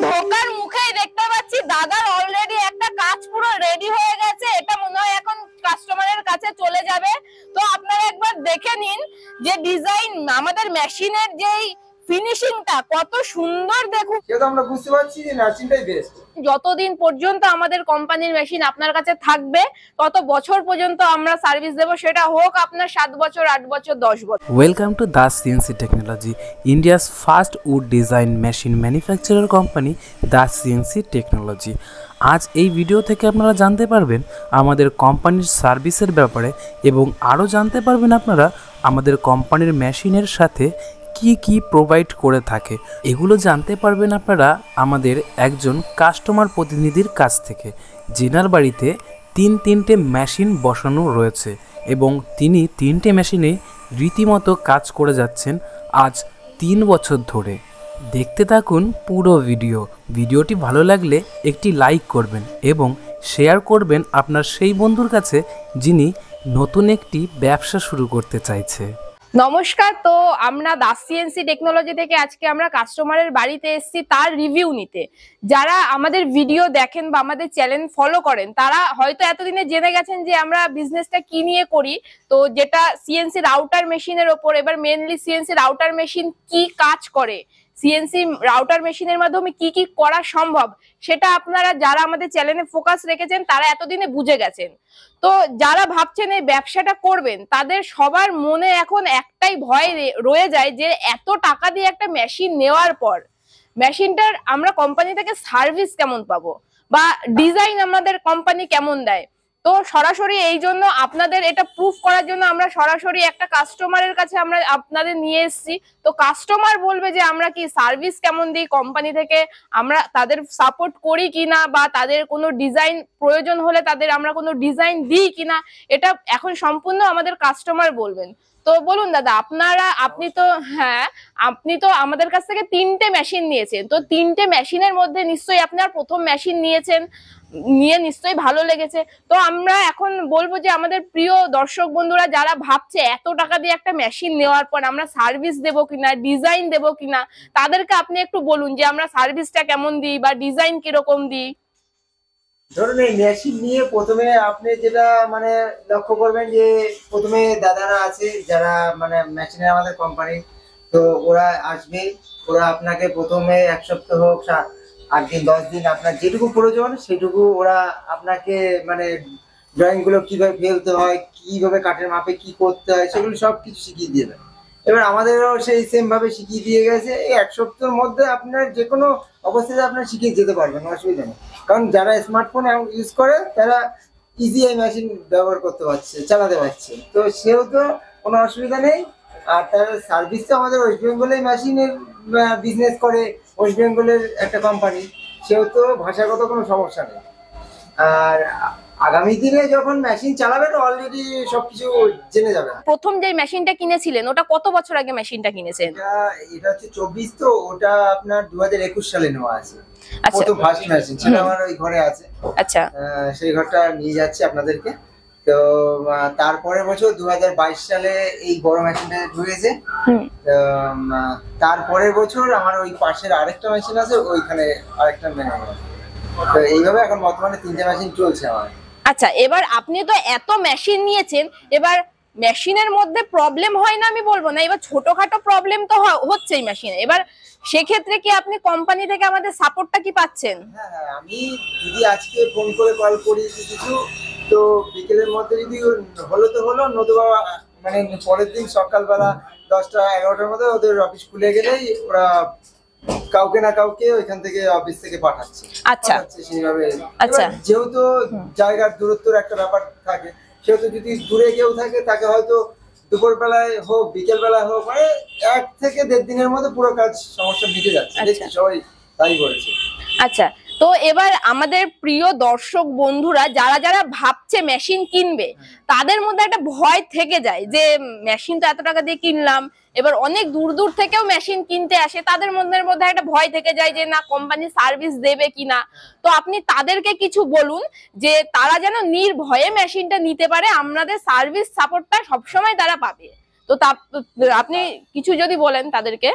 ঢোকার মুখেই দেখতে পাচ্ছি দাদার অলরেডি একটা কাজ পুরো রেডি হয়ে গেছে। এটা মনে হয় এখন কাস্টমারের কাছে চলে যাবে। তো আপনারা একবার দেখে নিন যে ডিজাইন আমাদের মেশিনের যেই ফিনিশিংটা কত সুন্দর দেখুন। সেটা আমরা বুঝতে পারছি যে নার্সিংটাই বেস্ট। যতদিন পর্যন্ত আমাদের কোম্পানির মেশিন আপনার কাছে থাকবে তত বছর পর্যন্ত আমরা সার্ভিস দেব, সেটা হোক আপনার 7 বছর 8 বছর 10 বছর। Welcome to the CNC technology, India's first wood design machine manufacturer company the CNC technology. আজ এই ভিডিও থেকে আপনারা জানতে পারবেন আমাদের কোম্পানির সার্ভিসের ব্যাপারে এবং আরও জানতে পারবেন আপনারা আমাদের কোম্পানির মেশিনের সাথে কি প্রোভাইড করে থাকে। এগুলো জানতে পারবেন আপনারা আমাদের একজন কাস্টমার প্রতিনিধির কাছ থেকে, যেনার বাড়িতে তিনটে মেশিন বসানো রয়েছে এবং তিনি 3টে মেশিনে রীতিমতো কাজ করে যাচ্ছেন আজ 3 বছর ধরে। দেখতে থাকুন পুরো ভিডিওটি ভালো লাগলে একটি লাইক করবেন এবং শেয়ার করবেন আপনার সেই বন্ধুর কাছে যিনি নতুন একটি ব্যবসা শুরু করতে চাইছে। নমস্কার, তো আমরা দা সিএনসি টেকনোলজি থেকে আজকে আমরা কাস্টমারের বাড়িতে এসেছি তার রিভিউ নিতে। যারা আমাদের ভিডিও দেখেন বা আমাদের চ্যানেল ফলো করেন তারা হয়তো এতদিনে জেনে গেছেন যে আমরা বিজনেসটা কি নিয়ে করি, তো যেটা সিএনসি রাউটার মেশিনের ওপর। এবার মেনলি সিএনসি রাউটার মেশিন কি কাজ করে, সিএনসি রাউটার মেশিনের মাধ্যমে কি করা সম্ভব, সেটা আপনারা যারা আমাদের চ্যানেলে ফোকাস রেখেছেন তারা এতদিনে বুঝে গেছেন। তো যারা ভাবছেন এই ব্যবসাটা করবেন তাদের সবার মনে এখন একটাই ভয় রয়ে যায় যে এত টাকা দিয়ে একটা মেশিন নেওয়ার পর মেশিনটার আমরা কোম্পানি থেকে সার্ভিস কেমন পাবো বা ডিজাইন আমাদের কোম্পানি কেমন দেয়। তো সরাসরি এই জন্য আপনাদের এটা প্রুফ করার জন্য আমরা সরাসরি একটা কাস্টমারের কাছে আমরা আপনাদের নিয়ে এসেছি। তো কাস্টমার বলবে যে আমরা কি সার্ভিস কেমন দিই কোম্পানি থেকে, আমরা তাদের সাপোর্ট করি কিনা বা তাদের কোনো ডিজাইন প্রয়োজন হলে তাদের আমরা কোনো ডিজাইন দিই কিনা, এটা এখন সম্পূর্ণ আমাদের কাস্টমার বলবেন। তো বলুন দাদা, আপনি তো আমাদের কাছ থেকে 3টে মেশিন নিয়েছেন, তো 3টে মেশিনের মধ্যে নিশ্চয়ই আপনার প্রথম মেশিন নিয়ে নিশ্চয়ই ভালো লেগেছে। তো আমরা এখন বলবো যে আমাদের প্রিয় দর্শক বন্ধুরা যারা ভাবছে এত টাকা দিয়ে একটা মেশিন নেওয়ার পর আমরা সার্ভিস দেবো কিনা, ডিজাইন দেবো কিনা, তাদেরকে আপনি একটু বলুন যে আমরা সার্ভিসটা কেমন দিই বা ডিজাইন কিরকম দিই। ধরুন এই মেশিন নিয়ে প্রথমে আপনি যেটা মানে লক্ষ্য করবেন যে প্রথমে দাদারা আছে যারা মানে মেশিনের আমাদের কোম্পানি, তো ওরা আসবে, ওরা আপনাকে প্রথমে 1 সপ্তাহ হোক 8 দিন 10 দিন আপনার যেটুকু প্রয়োজন সেটুকু ওরা আপনাকে মানে ড্রয়িং গুলো কিভাবে ফেলতে হয়, কিভাবে কাঠের মাপে কি করতে হয় সেগুলো সবকিছু শিখিয়ে দিয়ে দেবে। এবার আমাদেরও সেই সেম ভাবে শিখিয়ে দিয়ে গেছে। এই 1 সপ্তাহের মধ্যে আপনার যে কোনো অবস্থায় আপনার শিখিয়ে যেতে পারবেন, অসুবিধা নেই। কারণ যারা স্মার্টফোন ইউজ করে তারা ইজি এই মেশিন ব্যবহার করতে পারছে, চালাতে পারছে, তো সেহেতু কোনো অসুবিধা নেই। আর তার সার্ভিস তো আমাদের ওয়েস্ট বেঙ্গলের মেশিনের বিজনেস করে, ওয়েস্ট বেঙ্গলের একটা কোম্পানি, সেহেতু ভাষাগত কোনো সমস্যা নেই। আর আগামী দিনে যখন মেশিন চালাবেন অলরেডি সবকিছু জেনে যাবেন। প্রথম যে মেশিনটা কিনেছিলেন ওটা কত বছর আগে মেশিনটা কিনেছেন? এটা হচ্ছে 24, তো ওটা আপনার 2021 সালে নেওয়া আছে। প্রথম ফার্স্ট মেশিন সেটা আমার ওই ঘরে আছে। আচ্ছা, সেই ঘরটা নিয়ে যাচ্ছি আপনাদেরকে। তো তারপরের বছর 2022 সালে এই বড় মেশিনটা ঢুকেছে। তারপরের বছর আমার ওই পাশের আরেকটা মেশিন আছে, ওইখানে আরেকটা মেশিন আছে। তো এইভাবে এখন বর্তমানে 3টে মেশিন চলছে আমার। আচ্ছা, এবার আপনি তো এত মেশিন নিয়েছেন, এবার মেশিনের মধ্যে প্রবলেম হয় না আমি বলবো না, এবার ছোটখাটো প্রবলেম তো হচ্ছেই মেশিনে। এবার সেক্ষেত্রে কি আপনি কোম্পানি থেকে আমাদের সাপোর্টটা কি পাচ্ছেন? হ্যাঁ, আমি যদি আজকে ফোন করে কল করি কিছু, তো বিকেলের মধ্যে যদি হলো তো হলো, নতুবা মানে পরের দিন সকালবেলা 10টা 11টার মধ্যে ওদের অফিস খুলে গেলেই ওরা কাউকে না কাউকে ওইখান থেকে অফিস থেকে পাঠাচ্ছে। আচ্ছা, সেইভাবে। আচ্ছা, যেহেতু জায়গার দূরত্বের একটা ব্যাপার থাকে, সেহেতু যদি দূরে কেউ থাকে তাকে হয়তো দুপুর বেলায় হোক বিকেল বেলায় হোক মানে 1 থেকে 1.5 দিনের মধ্যে পুরো কাজ সমস্যা মিটে যাচ্ছে। দেখছি সবাই তাই বলছে। আচ্ছা, তো এবার আমাদের প্রিয় দর্শক বন্ধুরা যারা ভাবছে মেশিন কিনবে তাদের মধ্যে একটা ভয় থেকে যায় যে মেশিন তো এত টাকা দিয়ে কিনলাম, এবার অনেক দূর থেকেও মেশিন কিনতে আসে, তাদের মধ্যে একটা ভয় থেকে যায় যে না কোম্পানি সার্ভিস দেবে কিনা। তো আপনি তাদেরকে কিছু বলুন যে তারা যেন নির্ভয়ে মেশিনটা নিতে পারে, আমাদের সার্ভিস সাপোর্টটা সবসময় তারা পাবে। তো আপনি কিছু যদি বলেন তাদেরকে।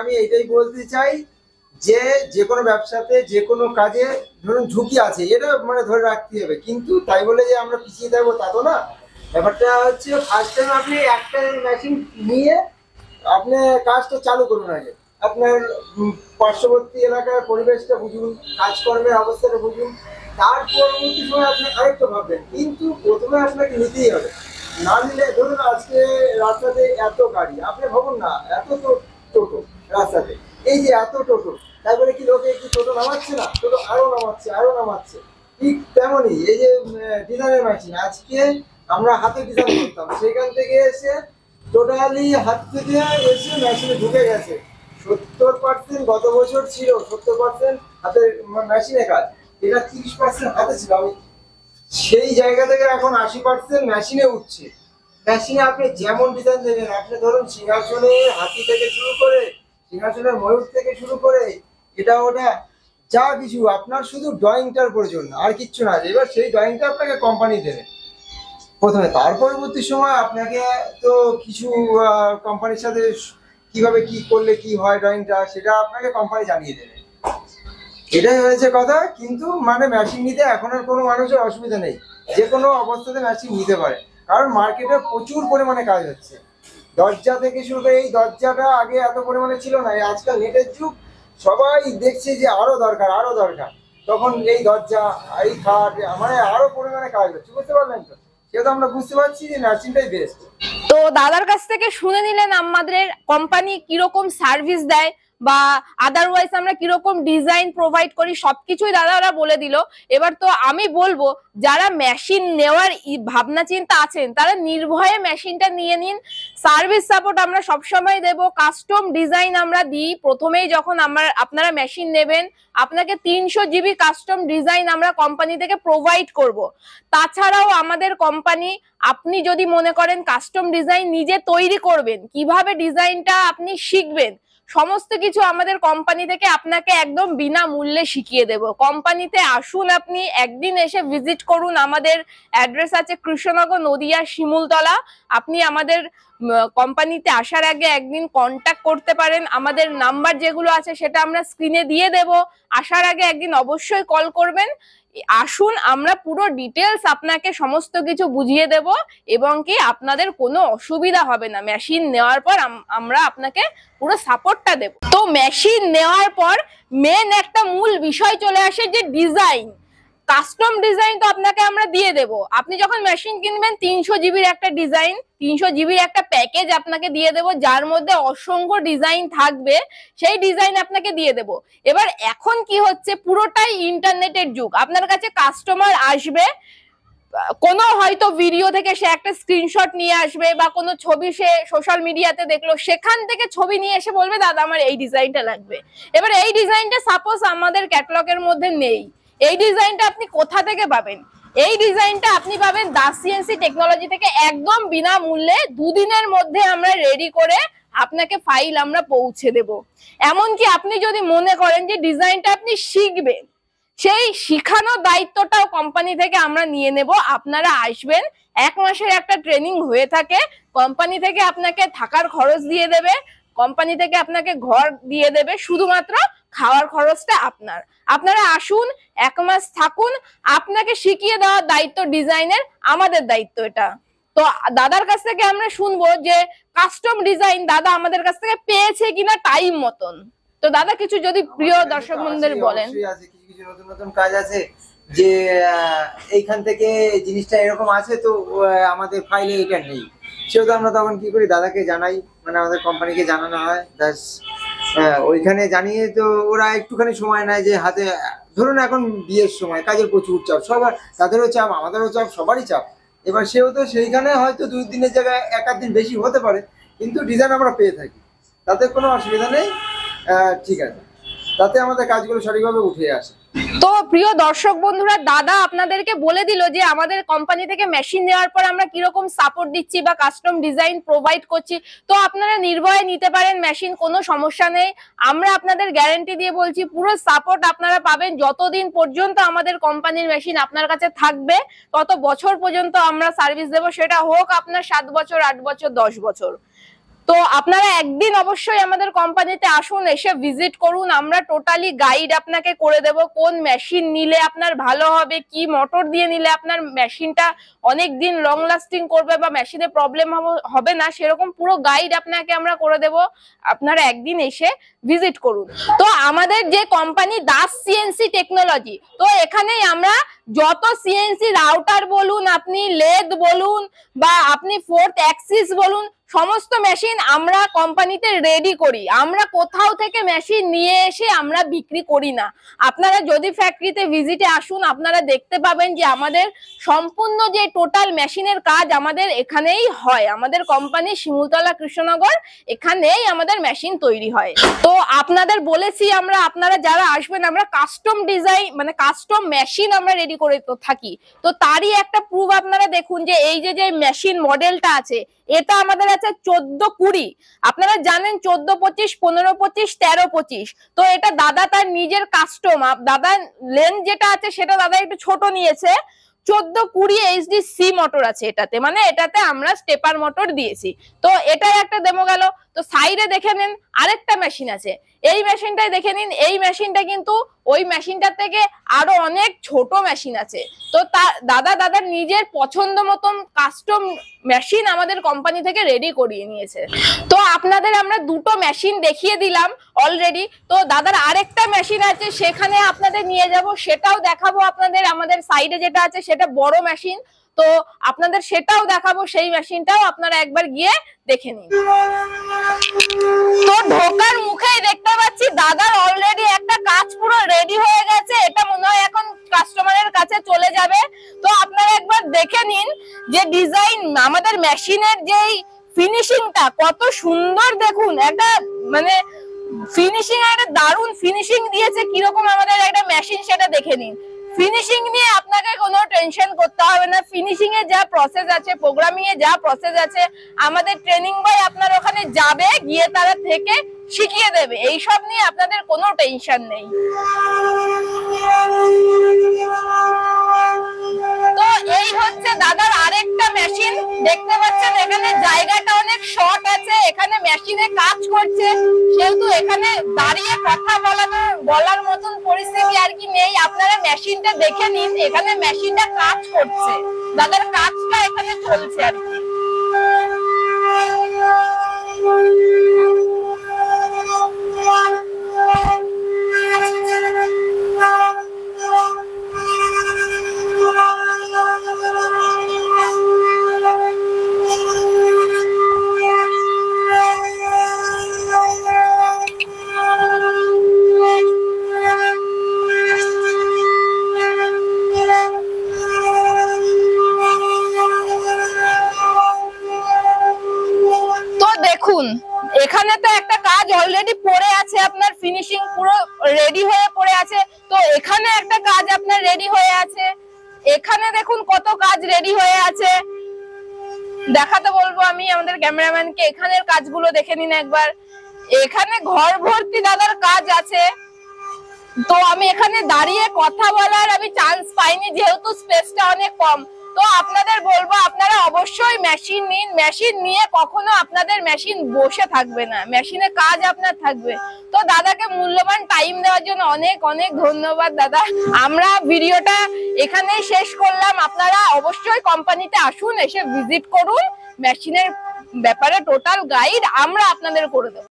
আমি এইটাই বলতে চাই যে যে কোনো ব্যবসাতে যে কোনো কাজে ধরুন ঝুঁকি আছে, এটা মানে ধরে রাখতে হবে, কিন্তু তাই বলে যে আমরা পিছিয়ে থাকবো তা তো না। ব্যাপারটা হচ্ছে ফার্স্ট টাইম আপনি একটা মেশিন নিয়ে আপনি কাজটা চালু করুন আগে। আপনার পার্শ্ববর্তী এলাকার পরিবেশটা বুঝুন, কাজকর্মের অবস্থাটা বুঝুন, তার পরবর্তী সময় আপনি আরেকটু ভাববেন, কিন্তু প্রথমে আপনাকে নিতেই হবে। না নিলে ধরুন আজকে রাস্তাতে এত গাড়ি, আপনি ভাবুন না এত তো টোটো রাস্তাতে, এই যে এত টোটো, তারপরে কি লোকে কি টোটো নামাচ্ছে না, টোটো আরো নামাচ্ছে আরো নামাচ্ছে। ঠিক তেমনই এই যে ডিজাইনের মেশিন, আজকে আমরা হাতে ডিজাইন করতাম, সেখান থেকে এসে টোটালি হাত থেকে এসে মেশিনে ঢুকে গেছে। 70% গত বছর ছিল, 70% হাতে মেশিনে কাজ, এটা 30% হাতে ছিল। আমি সেই জায়গা থেকে এখন 80% মেশিনে উঠছে। মেশিনে আপনি যেমন ডিজাইন দেবেন, আপনি ধরুন সিংহাসনের হাতি থেকে শুরু করে সিংহাসনের ময়ূর থেকে শুরু করে এটা ওটা যা কিছু, আপনার শুধু ড্রয়িংটার প্রয়োজন, আর কিচ্ছু না। এবার সেই ড্রয়িংটা আপনাকে কোম্পানি দেবে প্রথমে, তার পরবর্তী সময় আপনাকে তো কিছু কোম্পানির সাথে কিভাবে কি করলে কি হয় ড্রয়িংটা, সেটা আপনাকে কোম্পানি জানিয়ে দেবে। এটাই হয়েছে কথা। কিন্তু মানে মেশিন নিতে এখন আর কোনো মানুষের অসুবিধা নেই, যে কোনো অবস্থাতে মেশিন নিতে পারে, কারণ মার্কেটে প্রচুর পরিমাণে কাজ হচ্ছে। দরজা থেকে শুরু করে, এই দরজাটা আগে এত পরিমাণে ছিল না, এই আজকাল নেটের যুগ, সবাই দেখছে যে আরো দরকার আরো দরকার, তখন এই দরজা এই খাট মানে আরো পরিমাণে কাজ হচ্ছে, বুঝতে পারলেন তো? সেটা আমরা বুঝতে পারছি যে মেশিনটাই বেস্ট। তো দাদার কাছ থেকে শুনে নিলেন আমাদের কোম্পানি কিরকম সার্ভিস দেয় বা আদারওয়াইজ আমরা কিরকম ডিজাইন প্রোভাইড করি, সবকিছুই দাদারা বলে দিল। এবার তো আমি বলবো যারা মেশিন নেওয়ার ভাবনা চিন্তা আছেন তারা নির্ভয়ে মেশিনটা নিয়ে নিন। সার্ভিস সাপোর্ট আমরা সবসময় দেব, কাস্টম ডিজাইন আমরা দিই। প্রথমেই যখন আপনারা মেশিন নেবেন আপনাকে 300 GB কাস্টম ডিজাইন আমরা কোম্পানি থেকে প্রোভাইড করব। তাছাড়াও আমাদের কোম্পানি, আপনি যদি মনে করেন কাস্টম ডিজাইন নিজে তৈরি করবেন, কিভাবে ডিজাইনটা আপনি শিখবেন, সমস্ত কিছু আমাদের কোম্পানি থেকে আপনাকে একদম বিনামূল্যে শিখিয়ে দেব। কোম্পানিতে আসুন, আপনি একদিন এসে ভিজিট করুন। আমাদের অ্যাড্রেস আছে কৃষ্ণনগর, নদিয়া, শিমুলতলা। আপনি আমাদের কোম্পানিতে আসার আগে একদিন কন্ট্যাক্ট করতে পারেন। আমাদের নাম্বার যেগুলো আছে সেটা আমরা স্ক্রিনে দিয়ে দেব। আসার আগে একদিন অবশ্যই কল করবেন। আসুন, আমরা পুরো ডিটেলস আপনাকে সমস্ত কিছু বুঝিয়ে দেব এবং কি আপনাদের কোনো অসুবিধা হবে না। মেশিন নেওয়ার পর আমরা আপনাকে পুরো সাপোর্টটা দেব। তো মেশিন নেওয়ার পর মেন একটা মূল বিষয় চলে আসে যে ডিজাইন। কাস্টম ডিজাইন তো আপনাকে আমরা দিয়ে দেব। আপনি যখন মেশিন কিনবেন 300 GB একটা ডিজাইন, 300 GB একটা প্যাকেজ আপনাকে দিয়ে দেব, যার মধ্যে অসংখ্য ডিজাইন থাকবে। সেই ডিজাইন আপনাকে দিয়ে দেব। এবার এখন কি হচ্ছে, পুরোটাই ইন্টারনেটের যুগ। আপনার কাছে কাস্টমার আসবে, কোনো হয়তো ভিডিও থেকে সে একটা স্ক্রিনশট নিয়ে আসবে বা কোনো ছবি সে সোশ্যাল মিডিয়াতে দেখলো, সেখান থেকে ছবি নিয়ে এসে বলবে দাদা আমার এই ডিজাইনটা লাগবে। এবার এই ডিজাইনটা সাপোজ আমাদের ক্যাটালগের মধ্যে নেই, এই ডিজাইনটা আপনি কোথা থেকে পাবেন? এই ডিজাইনটা আপনি পাবেন দাস সিএনসি টেকনোলজি থেকে একদম বিনামূল্যে। 2 দিনের মধ্যে আমরা রেডি করে আপনাকে ফাইল আমরা পৌঁছে দেব। এমনকি আপনি যদি মনে করেন যে ডিজাইনটা আপনি শিখবেন, সেই শিখানোর দায়িত্বটাও কোম্পানি থেকে আমরা নিয়ে নেব। আপনারা আসবেন, 1 মাসের একটা ট্রেনিং হয়ে থাকে। কোম্পানি থেকে আপনাকে থাকার খরচ দিয়ে দেবে, কোম্পানি থেকে আপনাকে ঘর দিয়ে দেবে, শুধুমাত্র খাওয়ার খরচটা আপনার। আপনারা আসুন, 1 মাস থাকুন, আপনাকে শিখিয়ে দেওয়ার দায়িত্ব ডিজাইনের আমাদের দায়িত্ব এটা। তো দাদার কাছ থেকে আমরা শুনবো যে কাস্টম ডিজাইন দাদা আমাদের কাছ থেকে পেয়েছে কিনা টাইম মতন। তো দাদা কিছু যদি প্রিয় দর্শক বন্ধুদের বলেন। কিছু নতুন নতুন কাজ আছে যে এইখান থেকে জিনিসটা এরকম আছে, তো আমাদের ফাইলে এটা নেই, সেহেতু আমরা তখন কি করি, দাদাকে জানাই, মানে আমাদের কোম্পানিকে জানানো হয়। ওইখানে জানিয়ে তো ওরা একটুখানি সময় নেয়, যে হাতে ধরুন এখন বিয়ের সময় কাজের প্রচুর চাপ, সবার তাদেরও চাপ আমাদেরও চাপ সবারই চাপ। এবার সেহেতু সেইখানে হয়তো 2 দিনের জায়গায় 1 দিন বেশি হতে পারে, কিন্তু ডিজাইন আমরা পেয়ে থাকি, তাতে কোনো অসুবিধা নেই। ঠিক আছে, তাতে আমাদের কাজগুলো সঠিকভাবে উঠে আসে। তো প্রিয় দর্শক বন্ধুরা, দাদা আপনাদেরকে বলে দিল যে আমাদের কোম্পানি থেকে মেশিন নেওয়ার পর আমরা কিরকম সাপোর্ট দিচ্ছি বা কাস্টম ডিজাইন প্রোভাইড করছি। তো আপনারা নির্ভয়ে নিতে পারেন মেশিন, কোনো সমস্যা নেই। আমরা আপনাদের গ্যারান্টি দিয়ে বলছি পুরো সাপোর্ট আপনারা পাবেন। যতদিন পর্যন্ত আমাদের কোম্পানির মেশিন আপনার কাছে থাকবে তত বছর পর্যন্ত আমরা সার্ভিস দেব, সেটা হোক আপনার 7 বছর, 8 বছর, 10 বছর। তো আপনারা একদিন অবশ্যই আমাদের কোম্পানিতে আসুন, এসে ভিজিট করুন। আমরা টোটালি গাইড আপনাকে করে দেব, কোন মেশিন নিলে আপনার ভালো হবে, কি মোটর দিয়ে নিলে আপনার মেশিনটা অনেক দিন লং লাস্টিং করবে বা মেশিনে প্রবলেম হবে না, সেরকম পুরো গাইড আপনাকে আমরা করে দেব। আপনারা একদিন এসে ভিজিট করুন। তো আমাদের যে কোম্পানি দাস সিএনসি টেকনোলজি, তো এখানেই আমরা যত সিএনসি রাউটার বলুন, আপনি লেদ বলুন বা আপনি ফোর্থ অ্যাক্সিস বলুন, সমস্ত মেশিন আমরা কোম্পানিতে রেডি করি। আমরা কোথাও থেকে মেশিন নিয়ে এসে আমরা বিক্রি করি না। আপনারা যদি ফ্যাক্টরিতে ভিজিটে আসুন, আপনারা দেখতে পাবেন যে আমাদের সম্পূর্ণ যে টোটাল মেশিনের কাজ আমাদের এখানেই হয়। আমাদের কোম্পানি শিমুলতলা কৃষ্ণনগর, এখানেই আমাদের মেশিন তৈরি হয়। তো আপনাদের বলেছি আমরা, আপনারা যারা আসবেন, আমরা কাস্টম ডিজাইন মানে কাস্টম মেশিন আমরা রেডি করে থাকি। তো তারই একটা প্রুফ আপনারা দেখুন, যে এই যে মেশিন মডেলটা আছে, এটা আমাদের আছে 14-20। আপনারা জানেন 14-25, 15-25, 13-25। তো এটা দাদা তার নিজের কাস্টম, দাদা লেন্থ যেটা আছে সেটা দাদা একটু ছোট নিয়েছে। 14-20 HDC মোটর আছে এটাতে, মানে এটাতে আমরা স্টেপার মোটর দিয়েছি। তো এটাই একটা ডেমো গেল। তো সাইডে দেখে নিন আরেকটা মেশিন আছে, এই মেশিনটাই দেখে নিন। এই মেশিনটা কিন্তু ওই মেশিনটার থেকে আরো অনেক ছোট মেশিন আছে। তো দাদার নিজের পছন্দ মতন কাস্টম মেশিন আমাদের কোম্পানি থেকে রেডি করিয়ে নিয়েছে। তো আপনাদের আমরা দুটো মেশিন দেখিয়ে দিলাম অলরেডি। তো দাদার আরেকটা মেশিন আছে, সেখানে আপনাদের নিয়ে যাব, সেটাও দেখাবো আপনাদের। আমাদের সাইডে যেটা আছে সেটা বড় মেশিন, তো আপনাদের সেটাও দেখাবো, সেই মেশিনটাও আপনারা একবার গিয়ে দেখে নিন। তো ঢোকার মুখেই দেখতে পাচ্ছি দাদার অলরেডি একটা কাজ পুরো রেডি হয়ে গেছে। এটা মনে হয় এখন কাস্টমারের কাছে চলে যাবে। তো আপনারা একবার দেখে নিন যে ডিজাইন, আমাদের মেশিনের যেই ফিনিশিংটা কত সুন্দর দেখুন। একটা মানে ফিনিশিং, একটা দারুণ ফিনিশিং দিয়েছে। কিরকম আমাদের একটা মেশিন সেটা দেখে নিন। ফিনিশিং নিয়ে আপনাকে কোনো টেনশন করতে হবে না। ফিনিশিং এ যা প্রসেস আছে, প্রোগ্রামিং এ যা প্রসেস আছে, আমাদের ট্রেনিং বয় আপনার ওখানে যাবে, গিয়ে তারা থেকে শিখিয়ে দেবে। এইসব নিয়ে আপনাদের কোনো টেনশন নেই। তো এই হচ্ছে দাদার আরেকটা মেশিন, দেখতে পাচ্ছেন এখানে জায়গাটা অনেক শর্ট আছে, এখানে মেশিনে কাজ করছে, সেহেতু এখানে দাঁড়িয়ে কথা বলার মতন পরিস্থিতি আর কি নেই। আপনারা মেশিনটা দেখে নিন, এখানে মেশিনটা কাজ করছে, দাদার কাজটা এখানে চলছে আর কি। এখানে তো একটা কাজ অলরেডি পড়ে আছে, আপনার ফিনিশিং পুরো রেডি হয়ে পড়ে আছে। তো এখানে একটা কাজ আপনার রেডি হয়ে আছে, এখানে দেখুন কত কাজ রেডি হয়ে আছে। দেখাতে বলবো আমি আমাদের ক্যামেরাম্যানকে, এখানের কাজগুলো দেখে নিন একবার। এখানে ঘর ভর্তি দাদার কাজ আছে। তো আমি এখানে দাঁড়িয়ে কথা বলার আমি চান্স পাইনি, যেহেতু স্পেসটা অনেক কম। তো আপনাদের বলবো আপনারা অবশ্যই মেশিন নিন। মেশিন নিয়ে কখনো আপনাদের মেশিন বসে থাকবে না, মেশিনে কাজ আপনার থাকবে। তো দাদাকে মূল্যবান টাইম দেওয়ার জন্য অনেক অনেক ধন্যবাদ দাদা। আমরা ভিডিওটা এখানেই শেষ করলাম। আপনারা অবশ্যই কোম্পানিতে আসুন, এসে ভিজিট করুন। মেশিনের ব্যাপারে টোটাল গাইড আমরা আপনাদের করে দেবো।